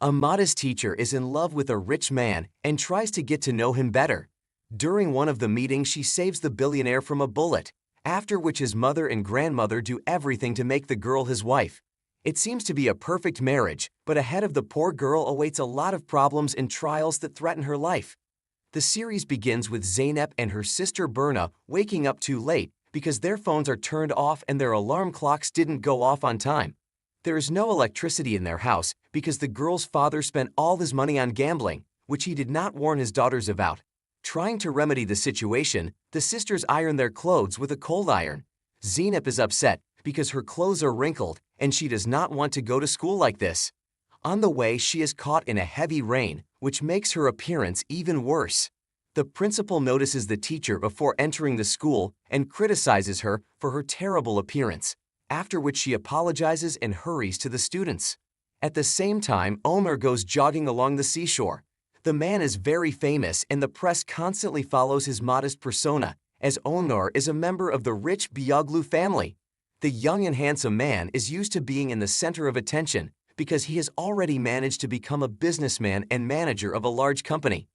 A modest teacher is in love with a rich man and tries to get to know him better. During one of the meetings, she saves the billionaire from a bullet, after which his mother and grandmother do everything to make the girl his wife. It seems to be a perfect marriage, but ahead of the poor girl awaits a lot of problems and trials that threaten her life. The series begins with Zeynep and her sister Berna waking up too late because their phones are turned off and their alarm clocks didn't go off on time. There is no electricity in their house because the girl's father spent all his money on gambling, which he did not warn his daughters about. Trying to remedy the situation, the sisters iron their clothes with a cold iron. Zeynep is upset because her clothes are wrinkled and she does not want to go to school like this. On the way, she is caught in a heavy rain, which makes her appearance even worse. The principal notices the teacher before entering the school and criticizes her for her terrible appearance, after which she apologizes and hurries to the students. At the same time, Omer goes jogging along the seashore. The man is very famous and the press constantly follows his modest persona, as Omer is a member of the rich Bioglu family. The young and handsome man is used to being in the center of attention because he has already managed to become a businessman and manager of a large company.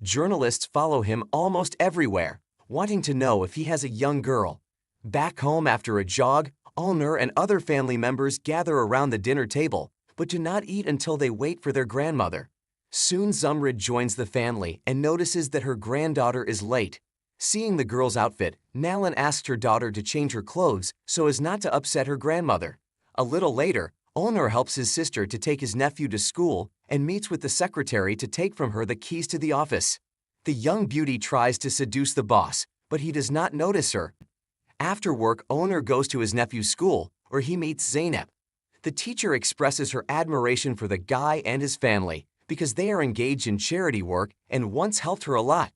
Journalists follow him almost everywhere, wanting to know if he has a young girl. Back home after a jog, Omer and other family members gather around the dinner table, but do not eat until they wait for their grandmother. Soon Zumrid joins the family and notices that her granddaughter is late. Seeing the girl's outfit, Nalan asks her daughter to change her clothes so as not to upset her grandmother. A little later, Omer helps his sister to take his nephew to school and meets with the secretary to take from her the keys to the office. The young beauty tries to seduce the boss, but he does not notice her. After work, Omer goes to his nephew's school, where he meets Zeynep. The teacher expresses her admiration for the guy and his family because they are engaged in charity work and once helped her a lot.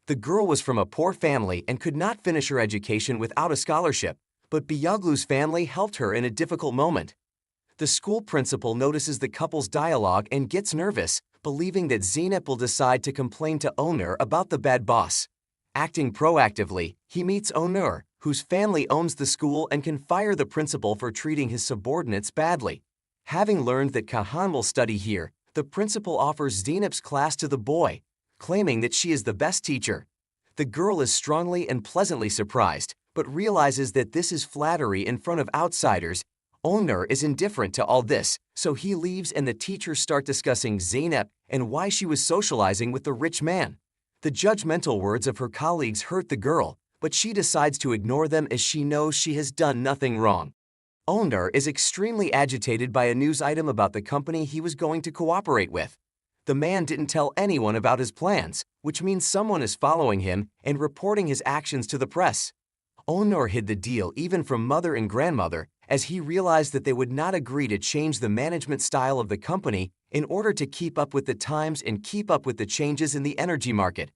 The girl was from a poor family and could not finish her education without a scholarship, but Bioglu's family helped her in a difficult moment. The school principal notices the couple's dialogue and gets nervous, believing that Zeynep will decide to complain to Omer about the bad boss. Acting proactively, he meets Omer, whose family owns the school and can fire the principal for treating his subordinates badly. Having learned that Kahan will study here, the principal offers Zeynep's class to the boy, claiming that she is the best teacher. The girl is strongly and pleasantly surprised, but realizes that this is flattery in front of outsiders. Omer is indifferent to all this, so he leaves and the teachers start discussing Zeynep and why she was socializing with the rich man. The judgmental words of her colleagues hurt the girl, but she decides to ignore them as she knows she has done nothing wrong. Omer is extremely agitated by a news item about the company he was going to cooperate with. The man didn't tell anyone about his plans, which means someone is following him and reporting his actions to the press. Omer hid the deal even from mother and grandmother, as he realized that they would not agree to change the management style of the company in order to keep up with the times and keep up with the changes in the energy market.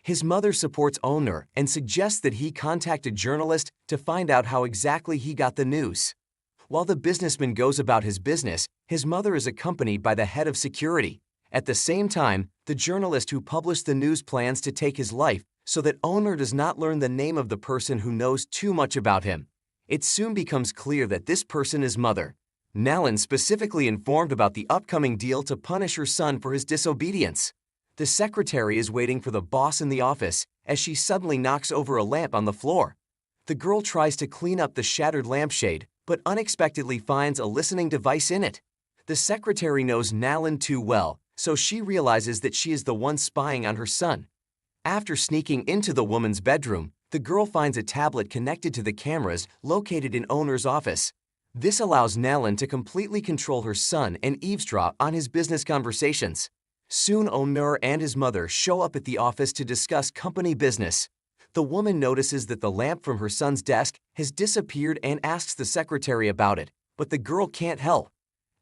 His mother supports Omer and suggests that he contact a journalist to find out how exactly he got the news. While the businessman goes about his business, his mother is accompanied by the head of security. At the same time, the journalist who published the news plans to take his life so that Omer does not learn the name of the person who knows too much about him. It soon becomes clear that this person is mother. Nalan specifically informed about the upcoming deal to punish her son for his disobedience. The secretary is waiting for the boss in the office as she suddenly knocks over a lamp on the floor. The girl tries to clean up the shattered lampshade, but unexpectedly finds a listening device in it. The secretary knows Nalan too well, so she realizes that she is the one spying on her son. After sneaking into the woman's bedroom, the girl finds a tablet connected to the cameras located in Omer's office. This allows Nalan to completely control her son and eavesdrop on his business conversations. Soon Omer and his mother show up at the office to discuss company business. The woman notices that the lamp from her son's desk has disappeared and asks the secretary about it, but the girl can't help.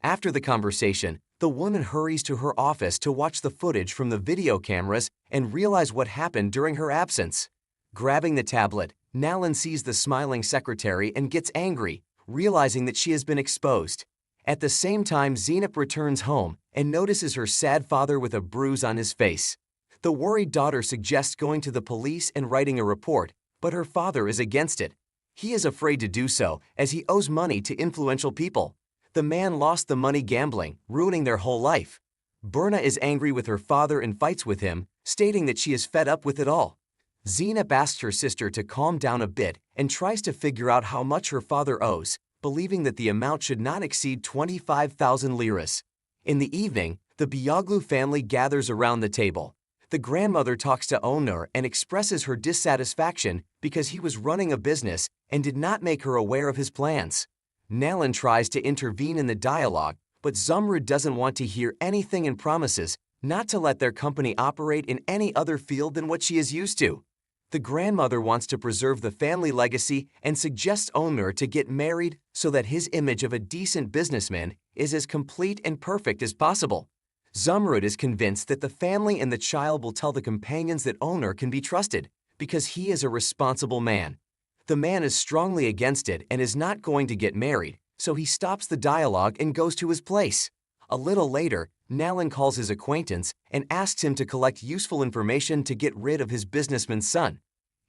After the conversation, the woman hurries to her office to watch the footage from the video cameras and realize what happened during her absence. Grabbing the tablet, Nalan sees the smiling secretary and gets angry, realizing that she has been exposed. At the same time, Zeynep returns home and notices her sad father with a bruise on his face. The worried daughter suggests going to the police and writing a report, but her father is against it. He is afraid to do so as he owes money to influential people. The man lost the money gambling, ruining their whole life. Berna is angry with her father and fights with him, stating that she is fed up with it all. Zeynep asks her sister to calm down a bit and tries to figure out how much her father owes, believing that the amount should not exceed 25,000 liras. In the evening, the Bioglu family gathers around the table. The grandmother talks to Onur and expresses her dissatisfaction because he was running a business and did not make her aware of his plans. Nalan tries to intervene in the dialogue, but Zumrud doesn't want to hear anything and promises not to let their company operate in any other field than what she is used to. The grandmother wants to preserve the family legacy and suggests Onur to get married so that his image of a decent businessman is as complete and perfect as possible. Zumrud is convinced that the family and the child will tell the companions that Onur can be trusted because he is a responsible man. The man is strongly against it and is not going to get married, so he stops the dialogue and goes to his place. A little later, Nalan calls his acquaintance and asks him to collect useful information to get rid of his businessman's son.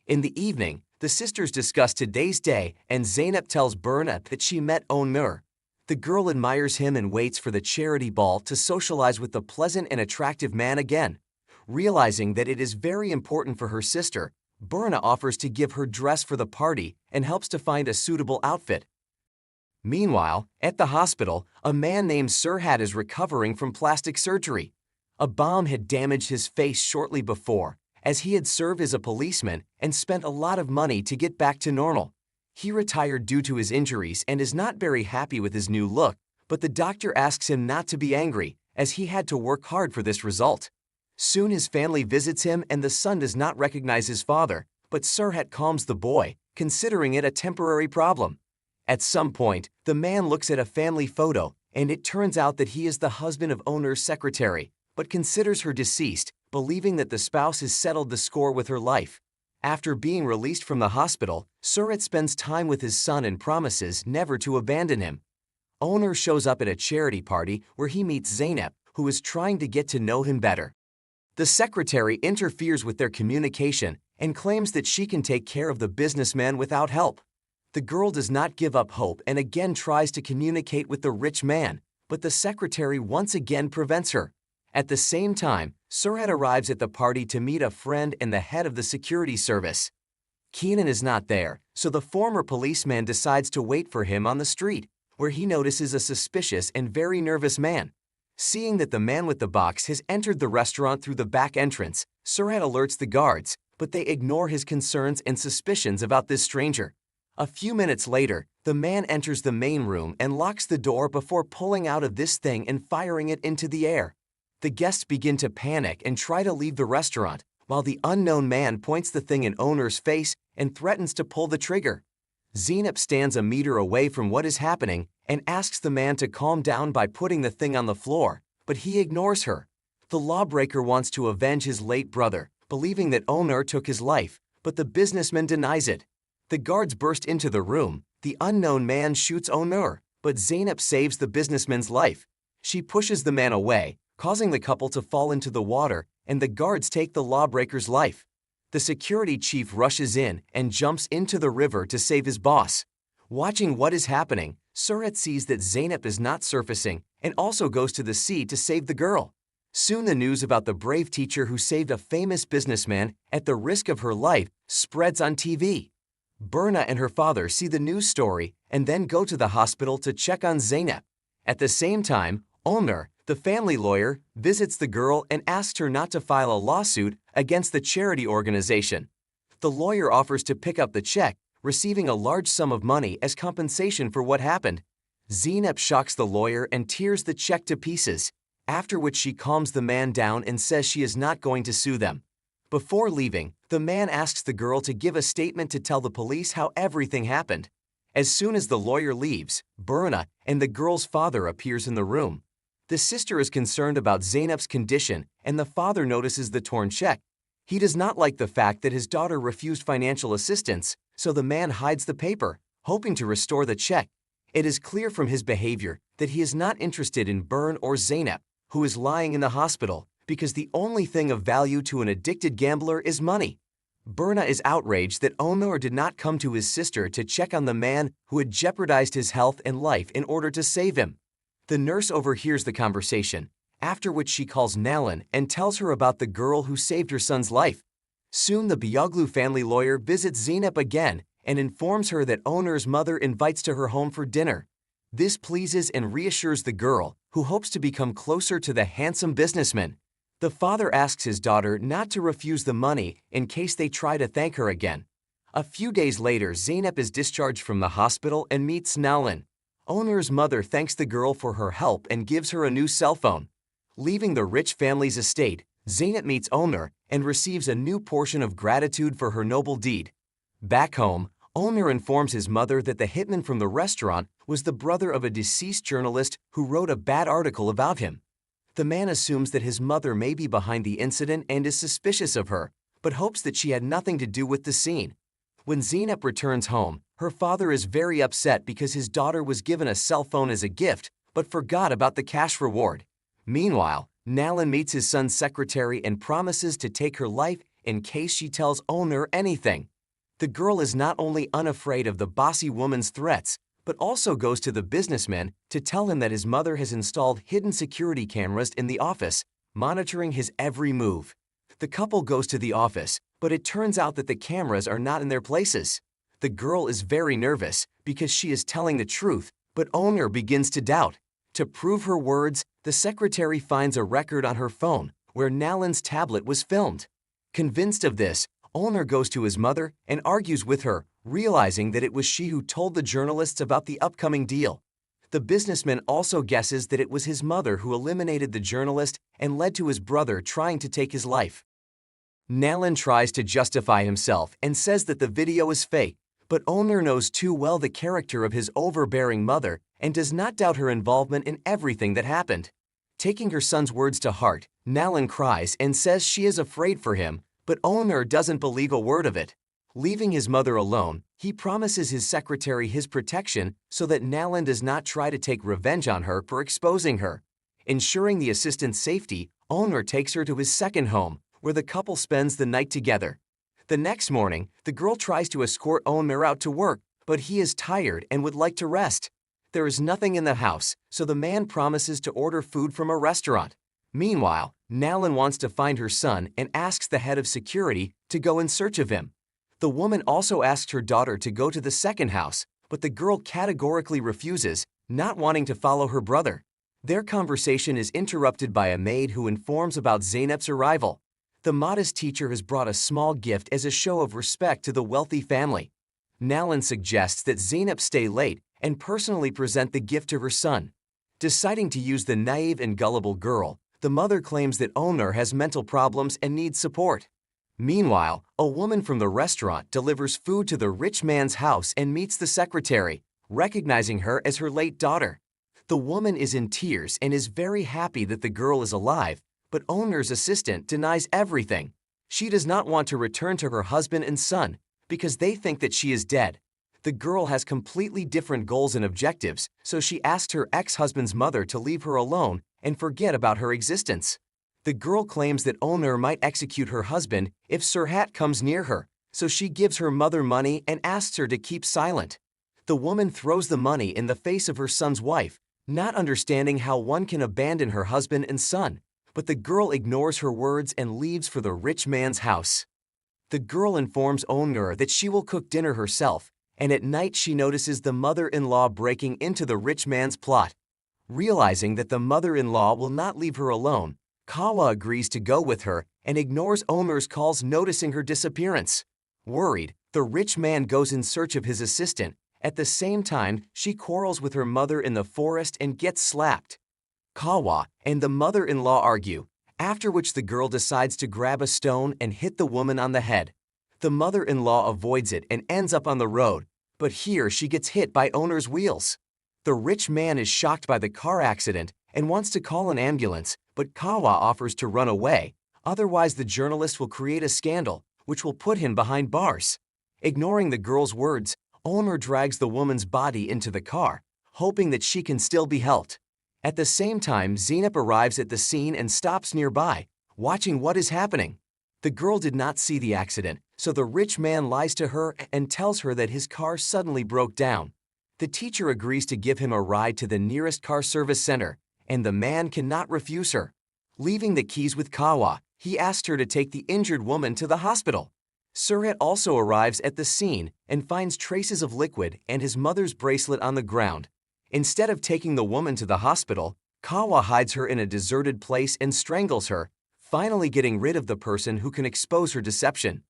In the evening, the sisters discuss today's day and Zeynep tells Berna that she met Onur. The girl admires him and waits for the charity ball to socialize with the pleasant and attractive man again. Realizing that it is very important for her sister, Berna offers to give her dress for the party and helps to find a suitable outfit. Meanwhile, at the hospital, a man named Serhat is recovering from plastic surgery. A bomb had damaged his face shortly before, as he had served as a policeman and spent a lot of money to get back to normal. He retired due to his injuries and is not very happy with his new look, but the doctor asks him not to be angry, as he had to work hard for this result. Soon his family visits him and the son does not recognize his father, but Serhat calms the boy, considering it a temporary problem. At some point, the man looks at a family photo, and it turns out that he is the husband of Onur's secretary, but considers her deceased, believing that the spouse has settled the score with her life. After being released from the hospital, Serhat spends time with his son and promises never to abandon him. Onur shows up at a charity party where he meets Zeynep, who is trying to get to know him better. The secretary interferes with their communication and claims that she can take care of the businessman without help. The girl does not give up hope and again tries to communicate with the rich man, but the secretary once again prevents her. At the same time, Serhat arrives at the party to meet a friend and the head of the security service. Kenan is not there, so the former policeman decides to wait for him on the street, where he notices a suspicious and very nervous man. Seeing that the man with the box has entered the restaurant through the back entrance, Serhat alerts the guards, but they ignore his concerns and suspicions about this stranger. A few minutes later, the man enters the main room and locks the door before pulling out of this thing and firing it into the air. The guests begin to panic and try to leave the restaurant, while the unknown man points the thing in Onur's face and threatens to pull the trigger. Zeynep stands a meter away from what is happening and asks the man to calm down by putting the thing on the floor, but he ignores her. The lawbreaker wants to avenge his late brother, believing that Onur took his life, but the businessman denies it. The guards burst into the room. The unknown man shoots Onur, but Zeynep saves the businessman's life. She pushes the man away, causing the couple to fall into the water, and the guards take the lawbreaker's life. The security chief rushes in and jumps into the river to save his boss. Watching what is happening, Serhat sees that Zeynep is not surfacing and also goes to the sea to save the girl. Soon the news about the brave teacher who saved a famous businessman at the risk of her life spreads on TV. Berna and her father see the news story and then go to the hospital to check on Zeynep. At the same time, Onur, the family lawyer, visits the girl and asks her not to file a lawsuit against the charity organization. The lawyer offers to pick up the check, receiving a large sum of money as compensation for what happened. Zeynep shocks the lawyer and tears the check to pieces, after which she calms the man down and says she is not going to sue them. Before leaving, the man asks the girl to give a statement to tell the police how everything happened. As soon as the lawyer leaves, Berna and the girl's father appears in the room. The sister is concerned about Zeynep's condition and the father notices the torn check. He does not like the fact that his daughter refused financial assistance, so the man hides the paper, hoping to restore the check. It is clear from his behavior that he is not interested in Bern or Zeynep, who is lying in the hospital, because the only thing of value to an addicted gambler is money. Berna is outraged that Onur did not come to his sister to check on the man who had jeopardized his health and life in order to save him. The nurse overhears the conversation, after which she calls Nalan and tells her about the girl who saved her son's life. Soon the Bioglu family lawyer visits Zeynep again and informs her that Onur's mother invites to her home for dinner. This pleases and reassures the girl, who hopes to become closer to the handsome businessman. The father asks his daughter not to refuse the money in case they try to thank her again. A few days later, Zeynep is discharged from the hospital and meets Nalan. Onur's mother thanks the girl for her help and gives her a new cell phone. Leaving the rich family's estate, Zeynep meets Onur and receives a new portion of gratitude for her noble deed. Back home, Onur informs his mother that the hitman from the restaurant was the brother of a deceased journalist who wrote a bad article about him. The man assumes that his mother may be behind the incident and is suspicious of her, but hopes that she had nothing to do with the scene. When Zeynep returns home, her father is very upset because his daughter was given a cell phone as a gift, but forgot about the cash reward. Meanwhile, Nalan meets his son's secretary and promises to take her life in case she tells Onur anything. The girl is not only unafraid of the bossy woman's threats, but also goes to the businessman to tell him that his mother has installed hidden security cameras in the office, monitoring his every move. The couple goes to the office, but it turns out that the cameras are not in their places. The girl is very nervous because she is telling the truth, but Onur begins to doubt. To prove her words, the secretary finds a record on her phone where Nalan's tablet was filmed. Convinced of this, Onur goes to his mother and argues with her, realizing that it was she who told the journalists about the upcoming deal. The businessman also guesses that it was his mother who eliminated the journalist and led to his brother trying to take his life. Nalan tries to justify himself and says that the video is fake, but Onur knows too well the character of his overbearing mother and does not doubt her involvement in everything that happened. Taking her son's words to heart, Nalan cries and says she is afraid for him, but Onur doesn't believe a word of it. Leaving his mother alone, he promises his secretary his protection so that Nalan does not try to take revenge on her for exposing her. Ensuring the assistant's safety, Onur takes her to his second home, where the couple spends the night together. The next morning, the girl tries to escort Onur out to work, but he is tired and would like to rest. There is nothing in the house, so the man promises to order food from a restaurant. Meanwhile, Nalan wants to find her son and asks the head of security to go in search of him. The woman also asks her daughter to go to the second house, but the girl categorically refuses, not wanting to follow her brother. Their conversation is interrupted by a maid who informs about Zeynep's arrival. The modest teacher has brought a small gift as a show of respect to the wealthy family. Nalan suggests that Zeynep stay late and personally present the gift to her son. Deciding to use the naive and gullible girl, the mother claims that Onur has mental problems and needs support. Meanwhile, a woman from the restaurant delivers food to the rich man's house and meets the secretary, recognizing her as her late daughter. The woman is in tears and is very happy that the girl is alive, but Onur's assistant denies everything. She does not want to return to her husband and son because they think that she is dead. The girl has completely different goals and objectives, so she asks her ex-husband's mother to leave her alone and forget about her existence. The girl claims that Onur might execute her husband if Serhat comes near her, so she gives her mother money and asks her to keep silent. The woman throws the money in the face of her son's wife, not understanding how one can abandon her husband and son, but the girl ignores her words and leaves for the rich man's house. The girl informs Onur that she will cook dinner herself, and at night she notices the mother-in-law breaking into the rich man's plot. Realizing that the mother-in-law will not leave her alone, Kawa agrees to go with her and ignores Onur's calls, noticing her disappearance. Worried, the rich man goes in search of his assistant. At the same time, she quarrels with her mother in the forest and gets slapped. Kawa and the mother-in-law argue, after which the girl decides to grab a stone and hit the woman on the head. The mother-in-law avoids it and ends up on the road, but here she gets hit by Onur's wheels. The rich man is shocked by the car accident and wants to call an ambulance, but Kawa offers to run away, otherwise the journalist will create a scandal, which will put him behind bars. Ignoring the girl's words, Onur drags the woman's body into the car, hoping that she can still be helped. At the same time, Zeynep arrives at the scene and stops nearby, watching what is happening. The girl did not see the accident, so the rich man lies to her and tells her that his car suddenly broke down. The teacher agrees to give him a ride to the nearest car service center, and the man cannot refuse her. Leaving the keys with Kawa, he asked her to take the injured woman to the hospital. Surratt also arrives at the scene and finds traces of liquid and his mother's bracelet on the ground. Instead of taking the woman to the hospital, Kawa hides her in a deserted place and strangles her, finally getting rid of the person who can expose her deception.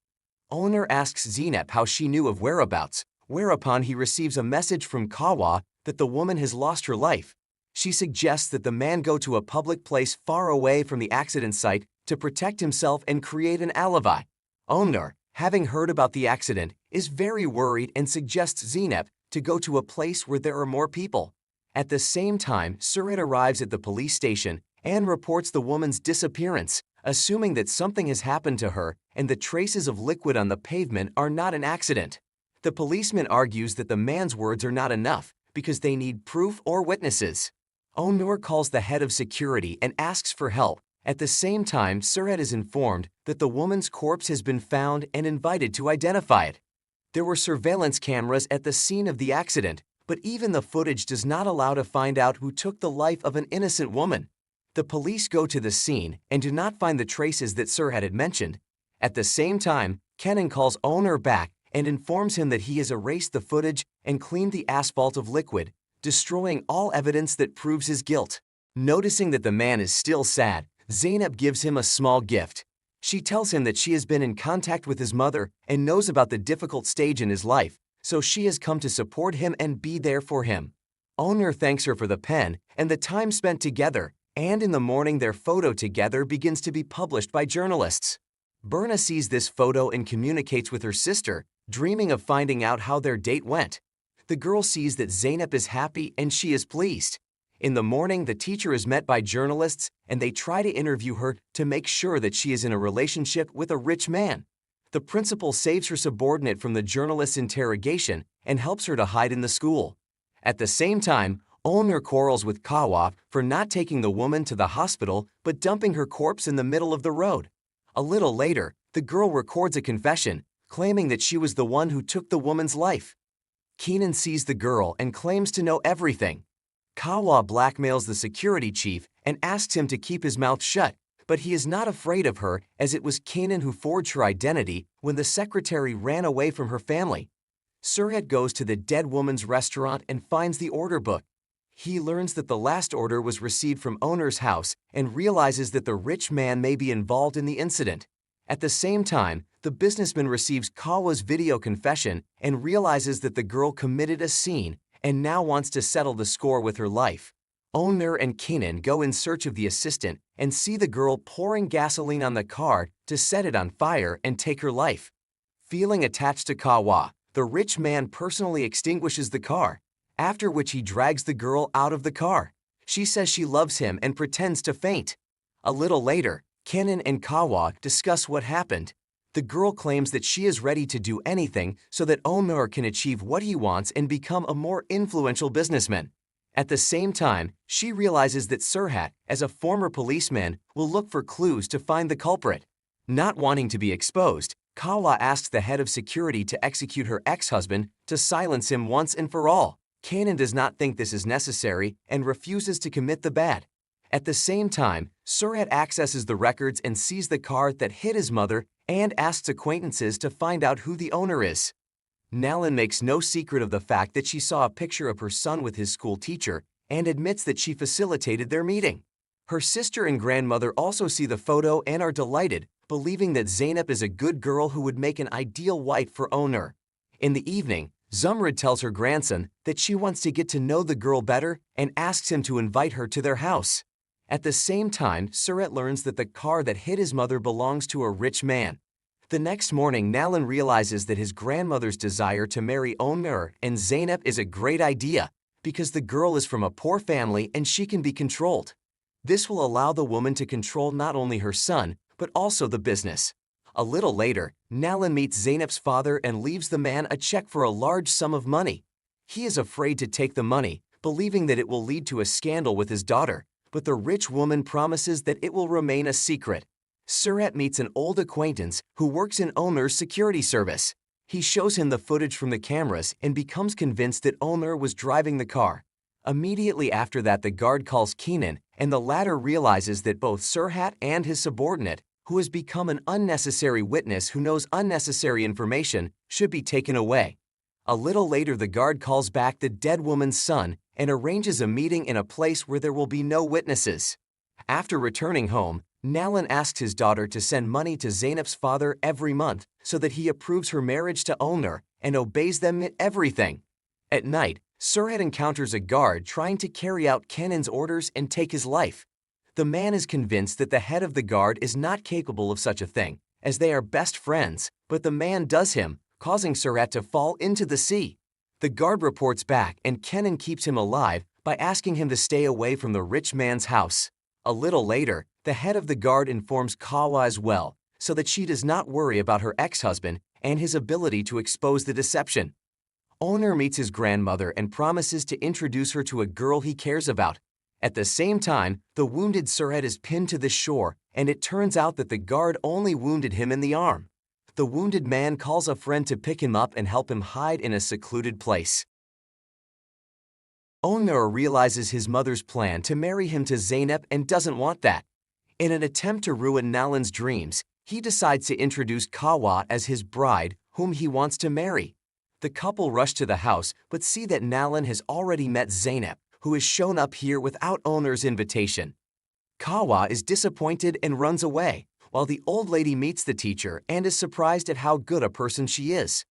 Owner asks Zeynep how she knew of whereabouts, whereupon he receives a message from Kawa that the woman has lost her life. She suggests that the man go to a public place far away from the accident site to protect himself and create an alibi. Owner, having heard about the accident, is very worried and suggests Zeynep to go to a place where there are more people. At the same time, Surratt arrives at the police station and reports the woman's disappearance, assuming that something has happened to her and the traces of liquid on the pavement are not an accident. The policeman argues that the man's words are not enough because they need proof or witnesses. Onur calls the head of security and asks for help. At the same time, Surratt is informed that the woman's corpse has been found and invited to identify it. There were surveillance cameras at the scene of the accident, but even the footage does not allow to find out who took the life of an innocent woman. The police go to the scene and do not find the traces that Surratt had mentioned. At the same time, Kenan calls Onur back and informs him that he has erased the footage and cleaned the asphalt of liquid, destroying all evidence that proves his guilt. Noticing that the man is still sad, Zeynep gives him a small gift. She tells him that she has been in contact with his mother and knows about the difficult stage in his life, so she has come to support him and be there for him. Onur thanks her for the pen and the time spent together, and in the morning their photo together begins to be published by journalists. Berna sees this photo and communicates with her sister, dreaming of finding out how their date went. The girl sees that Zeynep is happy and she is pleased. In the morning, the teacher is met by journalists and they try to interview her to make sure that she is in a relationship with a rich man. The principal saves her subordinate from the journalist's interrogation and helps her to hide in the school. At the same time, Onur quarrels with Kawa for not taking the woman to the hospital but dumping her corpse in the middle of the road. A little later, the girl records a confession, claiming that she was the one who took the woman's life. Kenan sees the girl and claims to know everything. Kawa blackmails the security chief and asks him to keep his mouth shut, but he is not afraid of her as it was Kenan who forged her identity when the secretary ran away from her family. Surratt goes to the dead woman's restaurant and finds the order book. He learns that the last order was received from Onur's house and realizes that the rich man may be involved in the incident. At the same time, the businessman receives Kawa's video confession and realizes that the girl committed a sin and now wants to settle the score with her life. Onur and Kenan go in search of the assistant and see the girl pouring gasoline on the car to set it on fire and take her life. Feeling attached to Kawa, the rich man personally extinguishes the car, after which he drags the girl out of the car. She says she loves him and pretends to faint. A little later, Kenan and Kawa discuss what happened. The girl claims that she is ready to do anything so that Onur can achieve what he wants and become a more influential businessman. At the same time, she realizes that Surratt, as a former policeman, will look for clues to find the culprit. Not wanting to be exposed, Kawa asks the head of security to execute her ex-husband to silence him once and for all. Kenan does not think this is necessary and refuses to commit the bad. At the same time, Surratt accesses the records and sees the car that hit his mother and asks acquaintances to find out who the owner is. Nalan makes no secret of the fact that she saw a picture of her son with his school teacher and admits that she facilitated their meeting. Her sister and grandmother also see the photo and are delighted, believing that Zeynep is a good girl who would make an ideal wife for Onur. In the evening, Zumrud tells her grandson that she wants to get to know the girl better and asks him to invite her to their house. At the same time, Surratt learns that the car that hit his mother belongs to a rich man. The next morning, Nalan realizes that his grandmother's desire to marry Onur and Zeynep is a great idea because the girl is from a poor family and she can be controlled. This will allow the woman to control not only her son, but also the business. A little later, Nalan meets Zeynep's father and leaves the man a check for a large sum of money. He is afraid to take the money, believing that it will lead to a scandal with his daughter, but the rich woman promises that it will remain a secret. Surratt meets an old acquaintance who works in Onur's security service. He shows him the footage from the cameras and becomes convinced that Onur was driving the car. Immediately after that, the guard calls Kenan and the latter realizes that both Sirhat and his subordinate, who has become an unnecessary witness who knows unnecessary information, should be taken away. A little later, the guard calls back the dead woman's son and arranges a meeting in a place where there will be no witnesses. After returning home, Nalan asks his daughter to send money to Zainab's father every month so that he approves her marriage to Ulner and obeys them in everything. At night, Sirhat encounters a guard trying to carry out Kenan's orders and take his life. The man is convinced that the head of the guard is not capable of such a thing, as they are best friends, but the man does him, causing Sirhat to fall into the sea. The guard reports back and Kenan keeps him alive by asking him to stay away from the rich man's house. A little later, the head of the guard informs Kawa as well, so that she does not worry about her ex-husband and his ability to expose the deception. Ulner meets his grandmother and promises to introduce her to a girl he cares about. At the same time, the wounded Sirhat is pinned to the shore, and it turns out that the guard only wounded him in the arm. The wounded man calls a friend to pick him up and help him hide in a secluded place. Ulner realizes his mother's plan to marry him to Zeynep and doesn't want that. In an attempt to ruin Nalan's dreams, he decides to introduce Kawa as his bride, whom he wants to marry. The couple rush to the house but see that Nalan has already met Zeynep, who has shown up here without Ulner's invitation. Kawa is disappointed and runs away, while the old lady meets the teacher and is surprised at how good a person she is.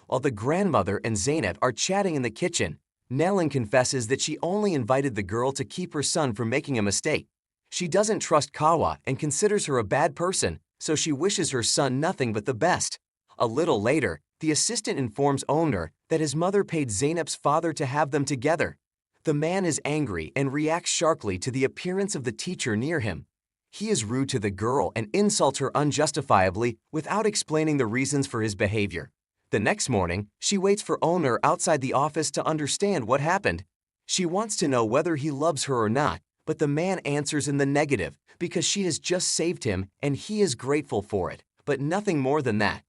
While the grandmother and Zeynep are chatting in the kitchen, Nalan confesses that she only invited the girl to keep her son from making a mistake. She doesn't trust Kawa and considers her a bad person, so she wishes her son nothing but the best. A little later, the assistant informs Ulner that his mother paid Zeynep's father to have them together. The man is angry and reacts sharply to the appearance of the teacher near him. He is rude to the girl and insults her unjustifiably without explaining the reasons for his behavior. The next morning, she waits for Ulner outside the office to understand what happened. She wants to know whether he loves her or not, but the man answers in the negative because she has just saved him and he is grateful for it, but nothing more than that.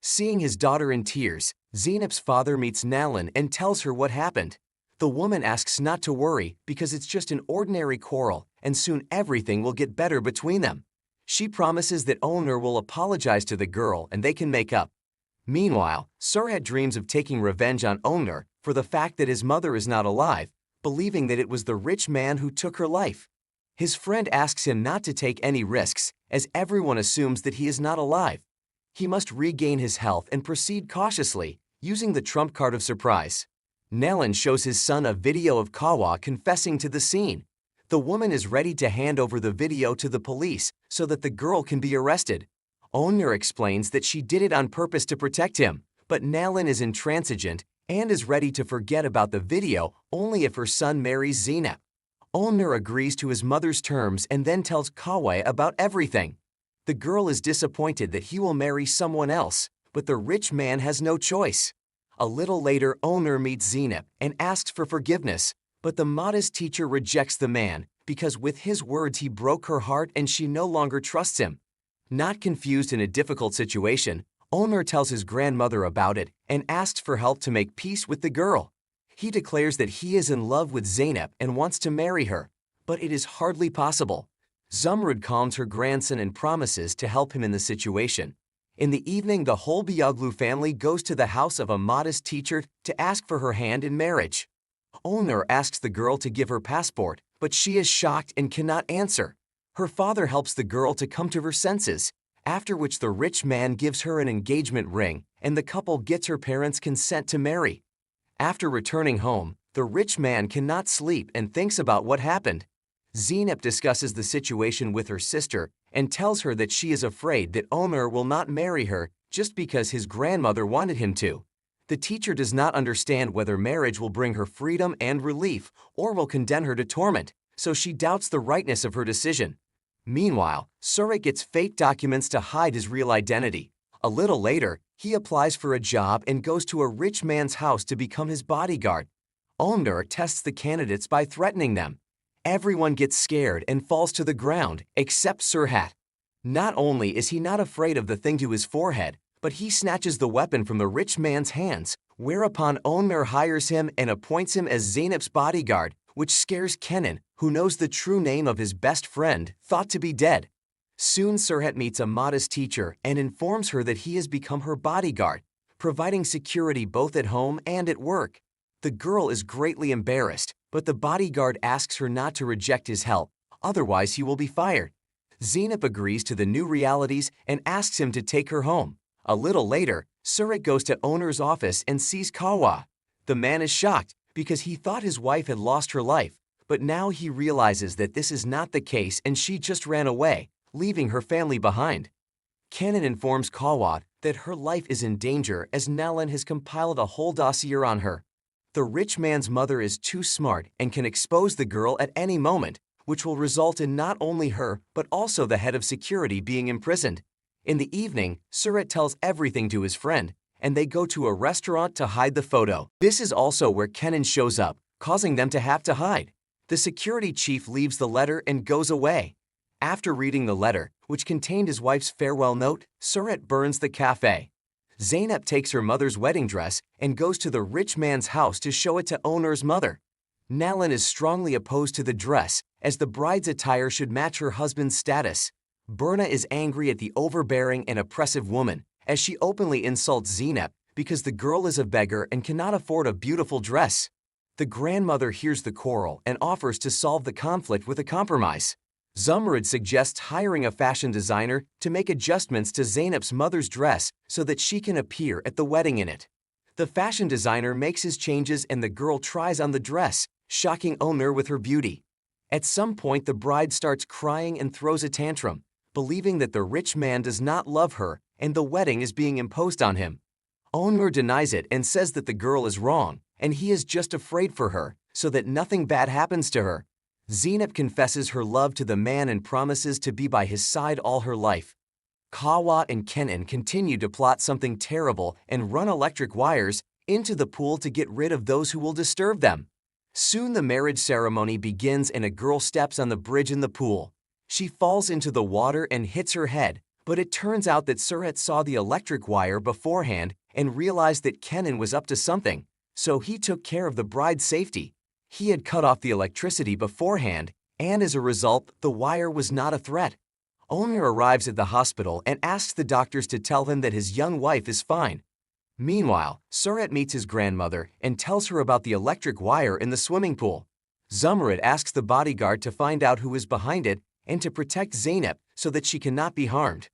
Seeing his daughter in tears, Zeynep's father meets Nalan and tells her what happened. The woman asks not to worry because it's just an ordinary quarrel and soon everything will get better between them. She promises that Ulner will apologize to the girl and they can make up. Meanwhile, Sirhat dreams of taking revenge on Ulner for the fact that his mother is not alive, believing that it was the rich man who took her life. His friend asks him not to take any risks, as everyone assumes that he is not alive. He must regain his health and proceed cautiously, using the trump card of surprise. Nalan shows his son a video of Kawa confessing to the scene. The woman is ready to hand over the video to the police so that the girl can be arrested. Ulner explains that she did it on purpose to protect him, but Nalan is intransigent and is ready to forget about the video only if her son marries Zeynep. Ulner agrees to his mother's terms and then tells Kawa about everything. The girl is disappointed that he will marry someone else, but the rich man has no choice. A little later, Ulner meets Zeynep and asks for forgiveness, but the modest teacher rejects the man because with his words he broke her heart and she no longer trusts him. Not confused in a difficult situation, Ulner tells his grandmother about it and asks for help to make peace with the girl. He declares that he is in love with Zeynep and wants to marry her, but it is hardly possible. Zumrud calms her grandson and promises to help him in the situation. In the evening, the whole Bioglu family goes to the house of a modest teacher to ask for her hand in marriage. Ulner asks the girl to give her passport, but she is shocked and cannot answer. Her father helps the girl to come to her senses, after which the rich man gives her an engagement ring and the couple gets her parents' consent to marry. After returning home, the rich man cannot sleep and thinks about what happened. Zeynep discusses the situation with her sister and tells her that she is afraid that Ulner will not marry her just because his grandmother wanted him to. The teacher does not understand whether marriage will bring her freedom and relief or will condemn her to torment, so she doubts the rightness of her decision. Meanwhile, Surik gets fake documents to hide his real identity. A little later, he applies for a job and goes to a rich man's house to become his bodyguard. Ulner tests the candidates by threatening them. Everyone gets scared and falls to the ground, except Sirhat. Not only is he not afraid of the thing to his forehead, but he snatches the weapon from the rich man's hands, whereupon Ulner hires him and appoints him as Zeynep's bodyguard, which scares Kenan, who knows the true name of his best friend, thought to be dead. Soon Sirhat meets a modest teacher and informs her that he has become her bodyguard, providing security both at home and at work. The girl is greatly embarrassed, but the bodyguard asks her not to reject his help, otherwise he will be fired. Zeynep agrees to the new realities and asks him to take her home. A little later, Sirhat goes to owner's office and sees Kawa. The man is shocked because he thought his wife had lost her life, but now he realizes that this is not the case and she just ran away, leaving her family behind. Kenan informs Kawa that her life is in danger as Nalan has compiled a whole dossier on her. The rich man's mother is too smart and can expose the girl at any moment, which will result in not only her but also the head of security being imprisoned. In the evening, Sirhat tells everything to his friend, and they go to a restaurant to hide the photo. This is also where Kenan shows up, causing them to have to hide. The security chief leaves the letter and goes away. After reading the letter, which contained his wife's farewell note, Sirhat burns the cafe. Zeynep takes her mother's wedding dress and goes to the rich man's house to show it to owner's mother. Nalan is strongly opposed to the dress, as the bride's attire should match her husband's status. Berna is angry at the overbearing and oppressive woman, as she openly insults Zeynep because the girl is a beggar and cannot afford a beautiful dress. The grandmother hears the quarrel and offers to solve the conflict with a compromise. Zumrud suggests hiring a fashion designer to make adjustments to Zeynep's mother's dress so that she can appear at the wedding in it. The fashion designer makes his changes and the girl tries on the dress, shocking Onur with her beauty. At some point, the bride starts crying and throws a tantrum, believing that the rich man does not love her and the wedding is being imposed on him. Onur denies it and says that the girl is wrong and he is just afraid for her so that nothing bad happens to her. Zeynep confesses her love to the man and promises to be by his side all her life. Kawa and Kenan continue to plot something terrible and run electric wires into the pool to get rid of those who will disturb them. Soon the marriage ceremony begins and a girl steps on the bridge in the pool. She falls into the water and hits her head, but it turns out that Sirhat saw the electric wire beforehand and realized that Kenan was up to something, so he took care of the bride's safety. He had cut off the electricity beforehand, and as a result, the wire was not a threat. Onur arrives at the hospital and asks the doctors to tell him that his young wife is fine. Meanwhile, Sirhat meets his grandmother and tells her about the electric wire in the swimming pool. Zumrud asks the bodyguard to find out who is behind it and to protect Zeynep so that she cannot be harmed.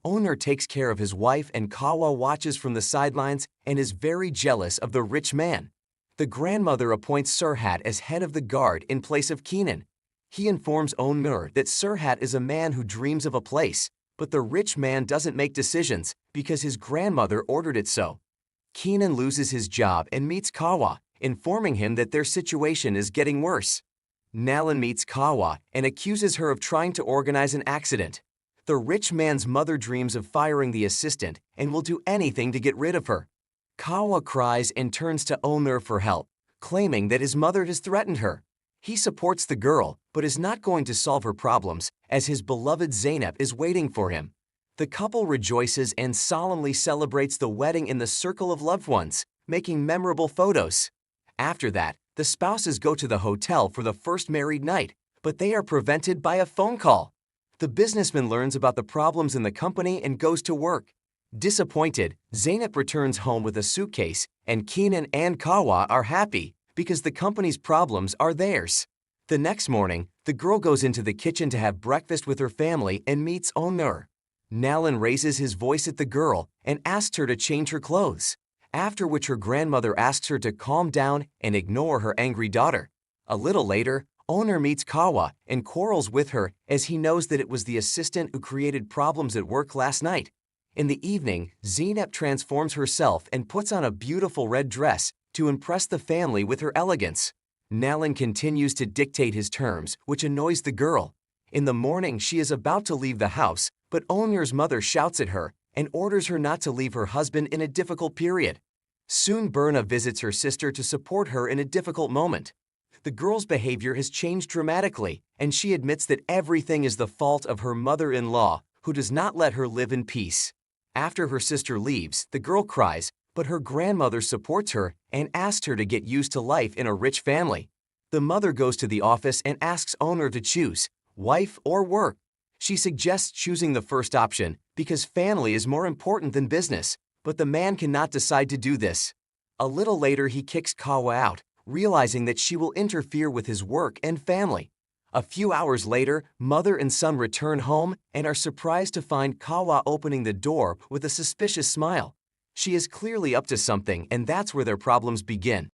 Onur takes care of his wife and Kawa watches from the sidelines and is very jealous of the rich man. The grandmother appoints Sirhat as head of the guard in place of Kenan. He informs Onur that Sirhat is a man who dreams of a place, but the rich man doesn't make decisions because his grandmother ordered it so. Kenan loses his job and meets Kawa, informing him that their situation is getting worse. Nalan meets Kawa and accuses her of trying to organize an accident. The rich man's mother dreams of firing the assistant and will do anything to get rid of her. Kawa cries and turns to Onur for help, claiming that his mother has threatened her. He supports the girl, but is not going to solve her problems, as his beloved Zeynep is waiting for him. The couple rejoices and solemnly celebrates the wedding in the circle of loved ones, making memorable photos. After that, the spouses go to the hotel for the first married night, but they are prevented by a phone call. The businessman learns about the problems in the company and goes to work. Disappointed, Zeynep returns home with a suitcase, and Kenan and Kawa are happy because the company's problems are theirs. The next morning, the girl goes into the kitchen to have breakfast with her family and meets Onur. Nalan raises his voice at the girl and asks her to change her clothes, after which her grandmother asks her to calm down and ignore her angry daughter. A little later, Onur meets Kawa and quarrels with her as he knows that it was the assistant who created problems at work last night. In the evening, Zeynep transforms herself and puts on a beautiful red dress to impress the family with her elegance. Nalan continues to dictate his terms, which annoys the girl. In the morning, she is about to leave the house, but Onur's mother shouts at her and orders her not to leave her husband in a difficult period. Soon Berna visits her sister to support her in a difficult moment. The girl's behavior has changed dramatically, and she admits that everything is the fault of her mother-in-law, who does not let her live in peace. After her sister leaves, the girl cries, but her grandmother supports her and asks her to get used to life in a rich family. The mother goes to the office and asks owner to choose wife or work. She suggests choosing the first option because family is more important than business, but the man cannot decide to do this. A little later, he kicks Kawa out, realizing that she will interfere with his work and family. A few hours later, mother and son return home and are surprised to find Kawa opening the door with a suspicious smile. She is clearly up to something, and that's where their problems begin.